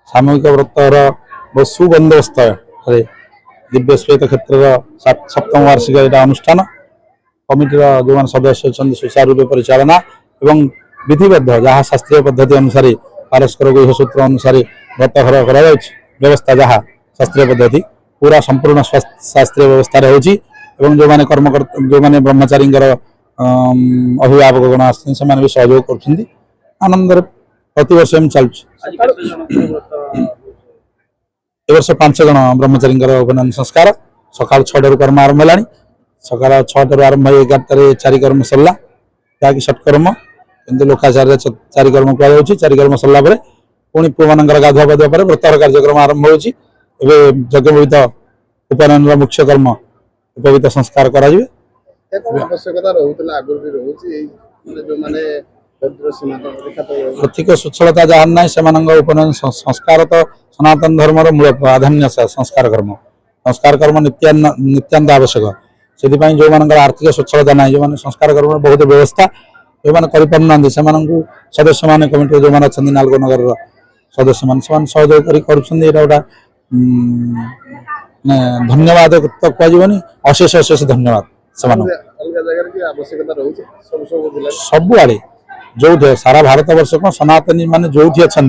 सामूहिक व्रतर बहुत सुबंदोबस्त दिव्य श्वेत क्षेत्र सप्तम वार्षिक यहाँ अनुष्ठान कमिटी जो सदस्य अच्छा सुचारू रूप परिचालना एवं विधिबद्ध जहाँ शास्त्रीय पद्धति अनुसार पारस्पर गृहसूत्र अनुसार व्रत घर कर व्यवस्था जहाँ शास्त्रीय पद्धति पूरा संपूर्ण शास्त्रीय व्यवस्था रही जो मैंने कर्मकर्ता जो मैंने ब्रह्मचारी अभिभावक गण आते भी सहयोग कर आनंद प्रतिवर्ष एम चलुच वर्ष 5 जन ब्रह्मचारी उपनयन संस्कार सका 6 कर्म आरंभ है सका 6 आरंभ 11 चारिकर्म सरला जहाँकि षटकर्म किंतु लोकाचार्य चारिकर्म कहुच्छी चारिकर्म सरला पुणी पुओ मान गाधुआ पाधुआ पर व्रतर कार्यक्रम आरंभ होगी यज्ञोपवीत उपनयन मुख्य कर्म उपवीत संस्कार करें आर्थिक स्वच्छलता जहाँ ना से उपनयन संस्कार तो सनातन धर्म मूल प्राधान्य संस्कार कर्म नित्यान्त आवश्यक से जो मान आर्थिक स्वच्छलता ना जो मैंने संस्कार कर्म बहुत व्यवस्था जो मैंने करना से सदस्य मान कमिटी जो मैंने अच्छा नालगो नगर सदस्य मान सहयोग कर धन्यवाद तो कहनी अशेष अशेष धन्यवाद सबुआड़े जो सारा भारत वर्ष को सनातनी मान जो अच्छा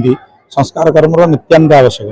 संस्कार कर्म नित्यान्त आवश्यक।